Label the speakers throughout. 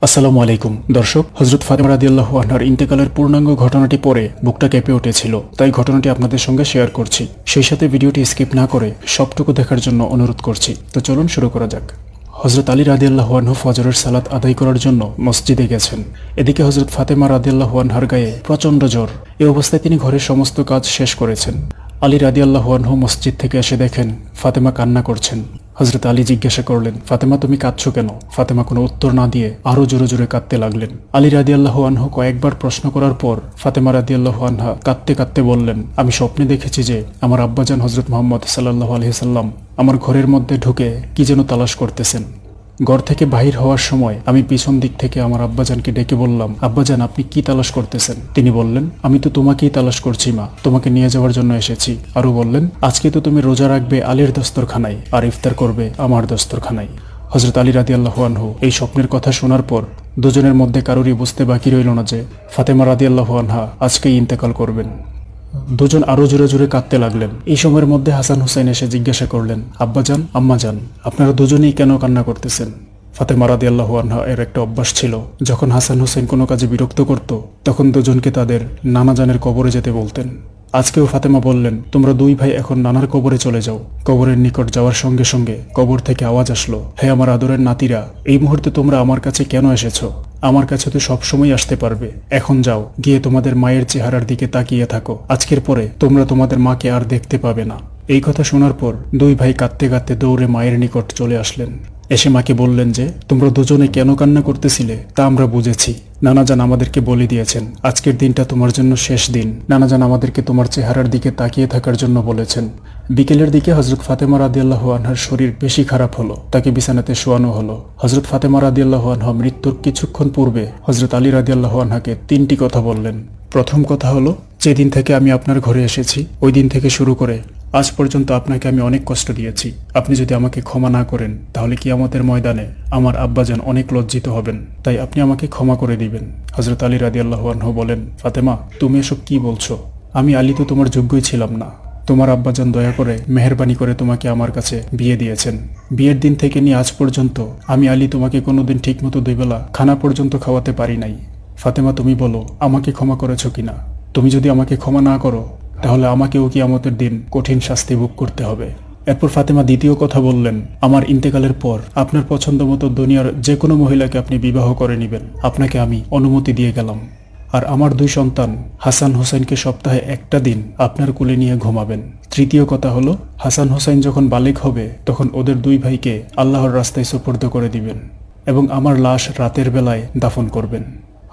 Speaker 1: আসসালামু আলাইকুম দর্শক, হযরত ফাতেমা রাদিয়াল্লাহু আনহার ইন্তেকালের পূর্ণাঙ্গ ঘটনাটি পড়ে বুকটা কেঁপে উঠেছিল, তাই ঘটনাটি আপনাদের সঙ্গে শেয়ার করছি। সেই সাথে ভিডিওটি স্কিপ না করে সবটুকু দেখার জন্য অনুরোধ করছি। তো চলুন শুরু করা যাক। হযরত আলী রাদিয়াল্লাহু আনহু ফজরের সালাত আদায় করার জন্য মসজিদে গেছেন। এদিকে হযরত ফাতেমা রাদিয়াল্লাহু আনহার গায়ে প্রচণ্ড জ্বর। এই অবস্থায় তিনি ঘরের সমস্ত কাজ শেষ করেছেন। আলী রাদিয়াল্লাহু আনহু মসজিদ থেকে এসে দেখেন ফাতেমা কান্না করছেন। হযরত আলী জিজ্ঞাসা করলেন, ফাতেমা তুমি কাঁদছো কেন? ফাতেমা কোনো উত্তর না দিয়ে আরো জোরে জোরে কাঁদতে লাগলেন। আলী রাদিয়াল্লাহু আনহু কয়েকবার প্রশ্ন করার পর ফাতেমা রাদিয়াল্লাহু আনহা কাঁদতে কাঁদতে বললেন, আমি স্বপ্নে দেখেছি যে আমার আব্বাজান হযরত মুহাম্মদ সাল্লাল্লাহু আলাইহি সাল্লাম আমার ঘরের মধ্যে ঢুকে কি যেন তালাশ করতেছেন। ঘর থেকে বাহির হওয়ার সময় আমি পিছন দিক থেকে আমার আব্বাজানকে ডেকে বললাম, আব্বাজান আপনি কি তালাশ করতেছেন? তিনি বললেন, আমি তো তোমাকেই তালাশ করছি মা, তোমাকে নিয়ে যাওয়ার জন্য এসেছি। আরো বললেন, আজকে তো তুমি রোজা রাখবে আলীর দস্তরখানায় আর ইফতার করবে আমার দস্তরখানায়। হযরত আলী রাদিয়াল্লাহু আনহু এই স্বপ্নের কথা শোনার পর দুজনের মধ্যে কারোরই বুঝতে বাকি রইল না যে ফাতেমা রাদিয়াল্লাহু আনহা আজকেই ইন্তেকাল করবেন। দুজন আরো জোরে জোরে কাঁদতে লাগলেন। এই সময়ের মধ্যে হাসান হুসাইন এসে জিজ্ঞাসা করলেন, আব্বাজান আম্মাজান আপনারা দুজনেই কেন কান্না করতেছেন? ফাতেমা রাদিয়াল্লাহু আনহা এর একটা অভ্যাস ছিল, যখন হাসান হুসাইন কোনো কাজে বিরক্ত করত তখন দুজনকে তাদের নানাজানের কবরে যেতে বলতেন। আজকেও ফাতেমা বললেন, তোমরা দুই ভাই এখন নানার কবরে চলে যাও। কবরের নিকট যাওয়ার সঙ্গে সঙ্গে কবর থেকে আওয়াজ আসলো, হে আমার আদরের নাতিরা, এই মুহূর্তে তোমরা আমার কাছে কেন এসেছো? আমার কাছে তো সবসময় আসতে পারবে। এখন যাও, গিয়ে তোমাদের মায়ের চেহারার দিকে তাকিয়ে থাকো। আজকের পরে তোমরা তোমাদের মাকে আর দেখতে পাবে না। এই কথা শোনার পর দুই ভাই কাঁদতে কাঁদতে দৌড়ে মায়ের নিকট চলে আসলেন। এসে মাকে বললেন যে, তোমরা দুজনে কেন কান্না করতেছিলে তা আমরা বুঝেছি। নানাজান আমাদেরকে বলে দিয়েছেন আজকের দিনটা তোমার জন্য শেষ দিন। নানাজান আমাদেরকে তোমার চেহারার দিকে তাকিয়ে থাকার জন্য বলেছেন। বিকেলের দিকে হযরত ফাতেমা রাদিয়াল্লাহু আনহার শরীর বেশি খারাপ হলো, তাকে বিছানাতে শোয়ানো হলো। হযরত ফাতেমা রাদিয়াল্লাহু আনহা মৃত্যুর কিছুক্ষণ পূর্বে হযরত আলী রাদিয়াল্লাহু আনহাকে তিনটি কথা বললেন। প্রথম কথা হলো, যেদিন থেকে আমি আপনার ঘরে এসেছি ওই দিন থেকে শুরু করে আজ পর্যন্ত আপনাকে আমি অনেক কষ্ট দিয়েছি। আপনি যদি আমাকে ক্ষমা না করেন তাহলে কিয়ামতের ময়দানে আমার আব্বাজান অনেক লজ্জিত হবেন, তাই আপনি আমাকে ক্ষমা করে দিবেন। হযরত আলী রাদিয়াল্লাহু আনহু বলেন, ফাতেমা তুমি এসব কি বলছো? আমি আলী তো তোমার যোগ্যই ছিলাম না। তোমার আব্বাজান দয়া করে মেহেরবানি করে তোমাকে আমার কাছে বিয়ে দিয়েছেন। বিয়ের দিন থেকে নিয়ে আজ পর্যন্ত আমি আলী তোমাকে কোনোদিন ঠিকমতো দুই বেলা খানা পর্যন্ত খাওয়াতে পারি নাই। ফাতেমা তুমি বলো আমাকে ক্ষমা করেছো কিনা? তুমি যদি আমাকে ক্ষমা না করো তাহলে আমাকেও কিয়ামতের দিন কঠিন শাস্তি ভোগ করতে হবে। এরপর ফাতেমা দ্বিতীয় কথা বললেন, আমার ইন্তেকালের পর আপনার পছন্দ মতো দুনিয়ার যে কোনো মহিলাকে আপনি বিবাহ করে নেবেন, আপনাকে আমি অনুমতি দিয়ে গেলাম। আর আমার দুই সন্তান হাসান হোসেনকে সপ্তাহে একটা দিন আপনার কোলে নিয়ে ঘুমাবেন। তৃতীয় কথা হলো, হাসান হোসেন যখন বালেগ হবে তখন ওদের দুই ভাইকে আল্লাহর রাস্তায় সুপর্দ করে দিবেন এবং আমার লাশ রাতের বেলায় দাফন করবেন।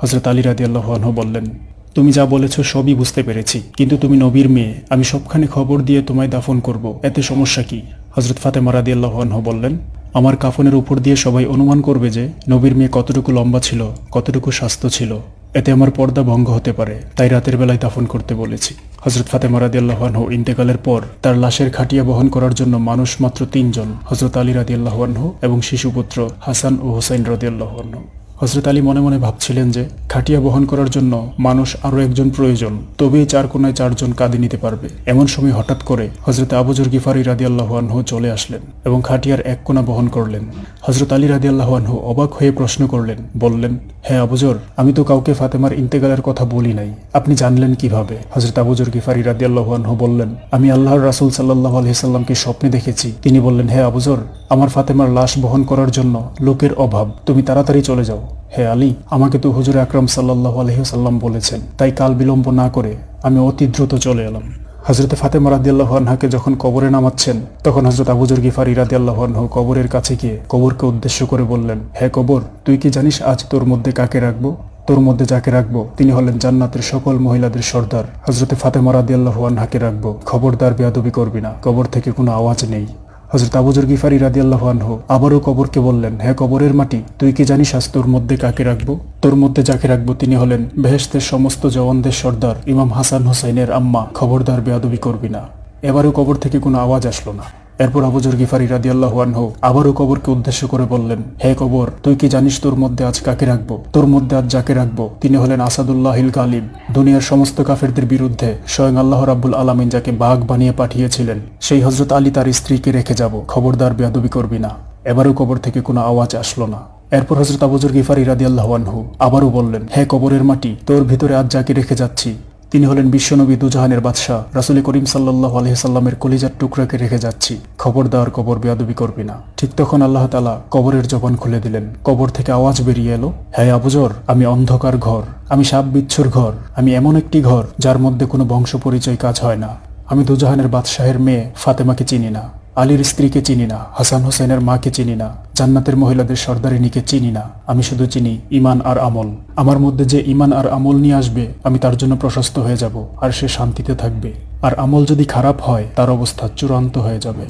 Speaker 1: হযরত আলী রাদিয়াল্লাহু আনহু বললেন, তুমি যা বলেছ সবই বুঝতে পেরেছি, কিন্তু তুমি নবীর মেয়ে, আমি সবখানে খবর দিয়ে তোমায় দাফন করব, এতে সমস্যা কি? হযরত ফাতেমা রাদিয়াল্লাহু আনহা বললেন, আমার কাফনের উপর দিয়ে সবাই অনুমান করবে যে নবীর মেয়ে কতটুকু লম্বা ছিল, কতটুকু স্বাস্থ্য ছিল, এতে আমার পর্দা ভঙ্গ হতে পারে, তাই রাতের বেলায় দাফন করতে বলেছি। হযরত ফাতেমা রাদিয়াল্লাহু আনহু ইন্তেকালের পর তার লাশের খাটিয়া বহন করার জন্য মানুষ মাত্র ৩ জন, হযরত আলী রাদিয়াল্লাহু আনহু এবং শিশুপুত্র হাসান ও হুসাইন রাদিয়াল্লাহু আনহু। হযরত আলী মনে মনে ভাবছিলেন যে খাটিয়া বহন করার জন্য মানুষ আরো একজন প্রয়োজন, তবেই চার কোনায় 4 জন কাঁধে নিতে পারবে। এমন সময় হঠাৎ করে হযরত আবু যর গিফারি রাদিয়াল্লাহু আনহু চলে আসলেন এবং খাটিয়ার এক কোনা বহন করলেন। হযরত আলী রাদিয়াল্লাহু আনহু অবাক হয়ে প্রশ্ন করলেন, বললেন, হে আবু যর, আমি তো কাউকে ফাতেমার ইন্তেকালের কথা বলি নাই, আপনি জানলেন কিভাবে? হযরত আবু যর গিফারি রাদিয়াল্লাহু আনহু বললেন, আমি আল্লাহর রাসূল সাল্লাল্লাহু আলাইহি সাল্লামকে স্বপ্নে দেখেছি। তিনি বললেন, হে আবু যর, আমার ফাতেমার লাশ বহন করার জন্য লোকের অভাব, তুমি তাড়াতাড়ি চলে যাও। হে আলী, আমাকে তো হুজুর আকরাম সাল্লাল্লাহু আলাইহি ওয়াসাল্লাম বলেছেন, তাই কাল বিলম্ব না করে আমি অতি দ্রুত চলে এলাম। হযরত ফাতেমা রাদিয়াল্লাহু আনহাকে যখন কবরে নামাচ্ছেন তখন হযরত আবু যর গিফারি রাদিয়াল্লাহু আনহু কবরের কাছে গিয়ে কবরকে উদ্দেশ্য করে বললেন, হে কবর, তুই কি জানিস আজ তোর মধ্যে কাকে রাখবো? তোর মধ্যে যাকে রাখবো তিনি হলেন জান্নাতের সকল মহিলাদের সর্দার, হযরত ফাতেমা রাদিয়াল্লাহু আনহাকে রাখবো। খবরদার বেয়াদবি করবি না। কবর থেকে কোনো আওয়াজ নেই। হযরত আবু যর গিফারি রাদিয়াল্লাহু আনহু আবারও কবরকে বললেন, হে কবরের মাটি, তুই কি জানিস আজ তোর মধ্যে কাকে রাখবো? তোর মধ্যে যাকে রাখবো তিনি হলেন বেহেশতের সমস্ত জওয়ানদের সর্দার ইমাম হাসান হোসেনের আম্মা। খবরদার বেয়াদবি করবি না। এবারও কবর থেকে কোনো আওয়াজ আসলো না। এরপর আবু যর গিফারি রাদিয়াল্লাহু আনহু আবারও কবরকে উদ্দেশ্য করে বললেন, হে কবর, তুই কি জানিস তোর মধ্যে আজ কাকে রাখবো? তোর মধ্যে আজ যাকে রাখবো তিনি হলেন আসাদুল্লাহিল গালিব। দুনিয়ার সমস্ত কাফেরদের বিরুদ্ধে স্বয়ং আল্লাহ রাব্বুল আলামিন যাকে বাঘ বানিয়ে পাঠিয়েছিলেন সেই হযরত আলী তার স্ত্রীকে রেখে যাব। খবরদার বেয়াদবি করবি না। এবারও কবর থেকে কোনো আওয়াজ আসলো না। এরপর হযরত আবু যর গিফারী রাদিয়াল্লাহু আনহু আবারও বললেন, হে কবরের মাটি, তোর ভিতরে আজ যাকে রেখে যাচ্ছি তিনি হলেন বিশ্বনবী দুজাহানের বাদশাহ রাসূল করিম সাল্লাল্লাহু আলাইহি সাল্লামের কলিজার টুকরাকে রেখে যাচ্ছি, খবরদার কবর বেয়াদবি করবি না। ঠিক তখন আল্লাহ তাআলা কবরের জবান খুলে দিলেন। কবর থেকে আওয়াজ বেরিয়ে এলো, হে আবু যর, আমি অন্ধকার ঘর, আমি সাপ বিচ্ছুর ঘর, আমি এমন একটি ঘর যার মধ্যে কোনো বংশ পরিচয় কাজ হয় না। আমি দুজাহানের বাদশাহের মেয়ে ফাতেমাকে চিনি না, আলীর স্ত্রীকে চিনি না, হাসান হোসেনের মাকে চিনি না, জান্নাতের মহিলাদের সর্দারিনীকে চিনি না। আমি শুধু চিনি ঈমান আর আমল। আমার মধ্যে যে ঈমান আর আমল নিয়ে আসবে আমি তার জন্য প্রশস্ত হয়ে যাব আর সে শান্তিতে থাকবে। আর আমল যদি খারাপ হয় তার অবস্থা চূড়ান্ত হয়ে যাবে।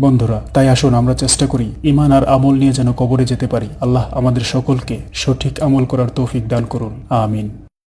Speaker 1: বন্ধুরা, তাই আসুন আমরা চেষ্টা করি ঈমান আর আমল নিয়ে যেন কবরে যেতে পারি। আল্লাহ আমাদের সকলকে সঠিক আমল করার তৌফিক দান করুন। আমিন।